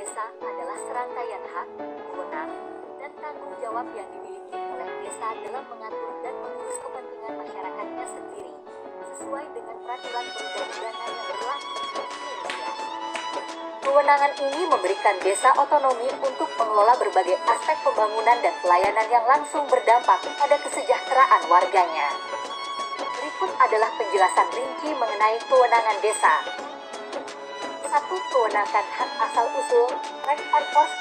desa adalah serangkaian hak, wewenang, dan tanggung jawab yang dimiliki oleh desa dalam mengatur dan mengurus kepentingan masyarakatnya sendiri, sesuai dengan peraturan perundang-undangan yang berlaku di Indonesia. Kewenangan ini memberikan desa otonomi untuk mengelola berbagai aspek pembangunan dan pelayanan yang langsung berdampak pada kesejahteraan warganya. Berikut adalah penjelasan rinci mengenai kewenangan desa. 1. Kewenangan hak asal-usul, right and force.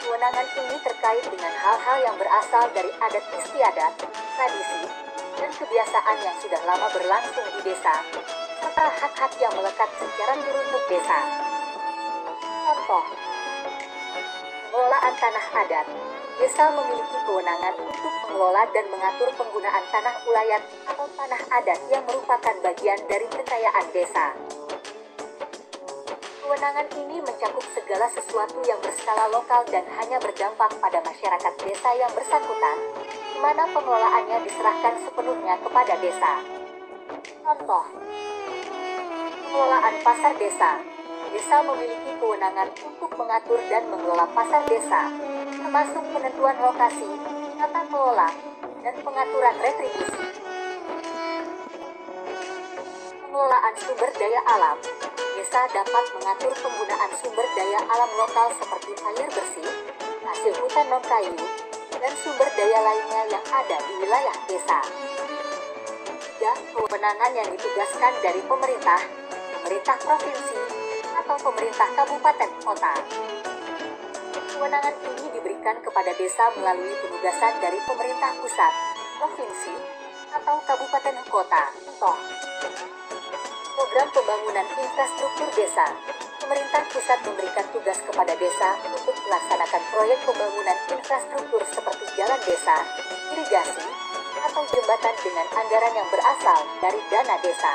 Kewenangan ini terkait dengan hal-hal yang berasal dari adat istiadat, tradisi, dan kebiasaan yang sudah lama berlangsung di desa, serta hak-hak yang melekat secara turun-temurun desa. Contoh, pengelolaan tanah adat. Desa memiliki kewenangan untuk mengelola dan mengatur penggunaan tanah ulayat atau tanah adat yang merupakan bagian dari kekayaan desa. Kewenangan ini mencakup segala sesuatu yang berskala lokal dan hanya berdampak pada masyarakat desa yang bersangkutan, di mana pengelolaannya diserahkan sepenuhnya kepada desa. Contoh, pengelolaan pasar desa. Desa memiliki kewenangan untuk mengatur dan mengelola pasar desa, termasuk penentuan lokasi, tata kelola, dan pengaturan retribusi. Pengelolaan sumber daya alam. Desa dapat mengatur penggunaan sumber daya alam lokal seperti air bersih, hasil hutan non-kayu, dan sumber daya lainnya yang ada di wilayah desa. 3. Kewenangan yang ditugaskan dari pemerintah provinsi, atau pemerintah kabupaten kota. Kewenangan ini diberikan kepada desa melalui penugasan dari pemerintah pusat, provinsi, atau kabupaten kota. Contoh, program pembangunan infrastruktur desa. Pemerintah pusat memberikan tugas kepada desa untuk melaksanakan proyek pembangunan infrastruktur seperti jalan desa, irigasi, atau jembatan dengan anggaran yang berasal dari dana desa.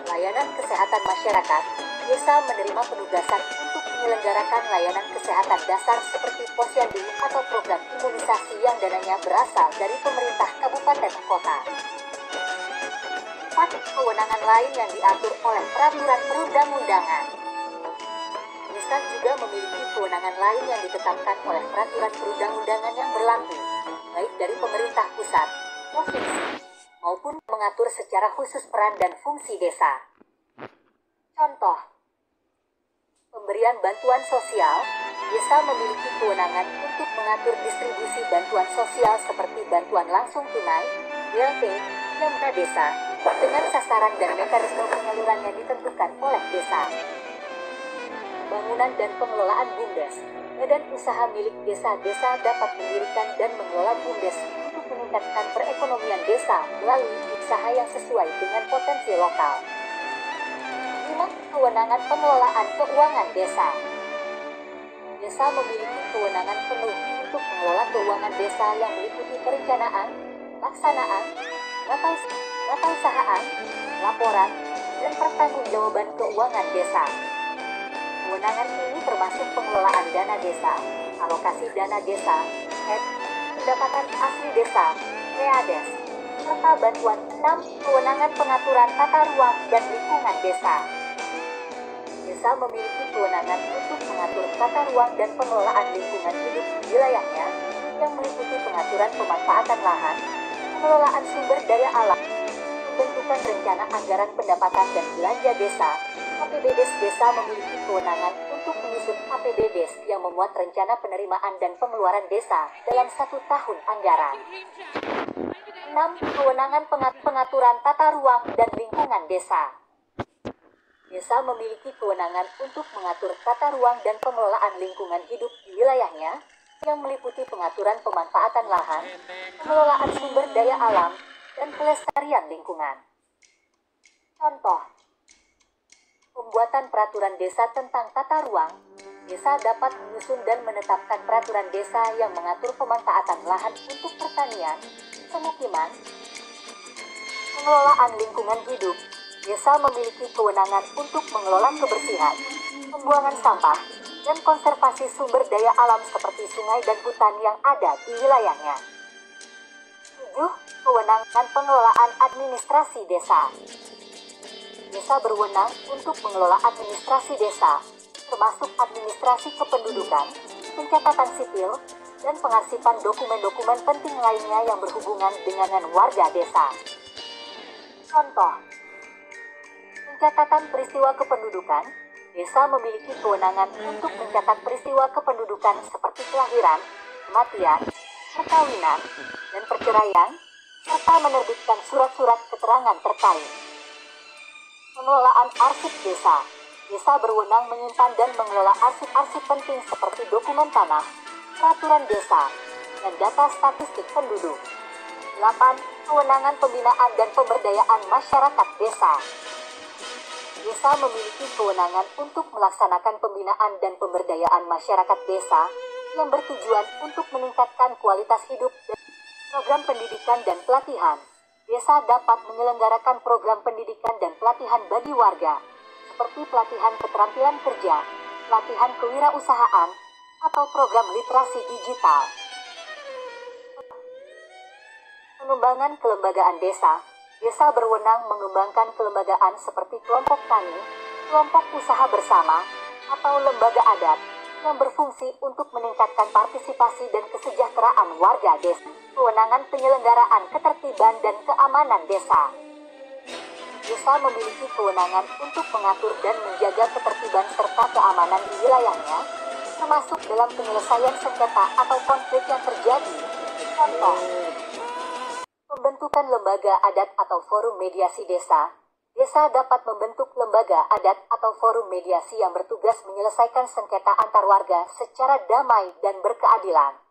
Layanan kesehatan masyarakat. Desa menerima penugasan untuk menyelenggarakan layanan kesehatan dasar seperti posyandu atau program imunisasi yang dananya berasal dari pemerintah kabupaten kota. 4. Kewenangan lain yang diatur oleh peraturan perundang-undangan. Desa juga memiliki kewenangan lain yang ditetapkan oleh peraturan perundang-undangan yang berlaku, baik dari pemerintah pusat, provinsi, maupun mengatur secara khusus peran dan fungsi desa. Contoh, pemberian bantuan sosial. Desa memiliki kewenangan untuk mengatur distribusi bantuan sosial seperti bantuan langsung tunai, BLT, yang mana desa, dengan sasaran dan mekanisme penyalurannya ditentukan oleh desa. Bangunan dan pengelolaan BUMDes. Badan usaha milik desa-desa dapat mendirikan dan mengelola BUMDes untuk meningkatkan perekonomian desa melalui usaha yang sesuai dengan potensi lokal. 5. Kewenangan pengelolaan keuangan desa. Desa memiliki kewenangan penuh untuk mengelola keuangan desa yang meliputi perencanaan, pelaksanaan, usahaan, laporan, dan pertanggungjawaban keuangan desa. Kewenangan ini termasuk pengelolaan dana desa, alokasi dana desa, pendapatan asli desa, PADES, serta bantuan. 6. Kewenangan pengaturan tata ruang dan lingkungan desa. Desa memiliki kewenangan untuk mengatur tata ruang dan pengelolaan lingkungan hidup di wilayahnya, yang meliputi pengaturan pemanfaatan lahan, pengelolaan sumber daya alam, pembentukan rencana anggaran pendapatan dan belanja desa. APBDes. Desa memiliki kewenangan untuk menyusun APBDes yang memuat rencana penerimaan dan pengeluaran desa dalam 1 tahun anggaran. 6. Kewenangan pengaturan tata ruang dan lingkungan desa. Desa memiliki kewenangan untuk mengatur tata ruang dan pengelolaan lingkungan hidup di wilayahnya, yang meliputi pengaturan pemanfaatan lahan, pengelolaan sumber daya alam, dan pelestarian lingkungan. Contoh, pembuatan peraturan desa tentang tata ruang. Desa dapat menyusun dan menetapkan peraturan desa yang mengatur pemanfaatan lahan untuk pertanian, pemukiman, pengelolaan lingkungan hidup. Desa memiliki kewenangan untuk mengelola kebersihan, pembuangan sampah, dan konservasi sumber daya alam seperti sungai dan hutan yang ada di wilayahnya. 7. Kewenangan pengelolaan administrasi desa. Desa berwenang untuk mengelola administrasi desa, termasuk administrasi kependudukan, pencatatan sipil, dan pengarsipan dokumen-dokumen penting lainnya yang berhubungan dengan warga desa. Contoh, pencatatan peristiwa kependudukan. Desa memiliki kewenangan untuk mencatat peristiwa kependudukan seperti kelahiran, kematian, perkawinan, dan perceraian, serta menerbitkan surat-surat keterangan terkait. Pengelolaan arsip desa. Desa berwenang menyimpan dan mengelola arsip-arsip penting seperti dokumen tanah, peraturan desa, dan data statistik penduduk. 8. Kewenangan pembinaan dan pemberdayaan masyarakat desa. Desa memiliki kewenangan untuk melaksanakan pembinaan dan pemberdayaan masyarakat desa yang bertujuan untuk meningkatkan kualitas hidup dan program pendidikan dan pelatihan. Desa dapat menyelenggarakan program pendidikan dan pelatihan bagi warga, seperti pelatihan keterampilan kerja, pelatihan kewirausahaan, atau program literasi digital. Pengembangan kelembagaan desa. Desa berwenang mengembangkan kelembagaan seperti kelompok tani, kelompok usaha bersama, atau lembaga adat yang berfungsi untuk meningkatkan partisipasi dan kesejahteraan warga desa. Kewenangan penyelenggaraan ketertiban dan keamanan desa. Desa memiliki kewenangan untuk mengatur dan menjaga ketertiban serta keamanan di wilayahnya, termasuk dalam penyelesaian sengketa atau konflik yang terjadi. Contoh, pembentukan lembaga adat atau forum mediasi desa. Desa dapat membentuk lembaga adat atau forum mediasi yang bertugas menyelesaikan sengketa antar warga secara damai dan berkeadilan.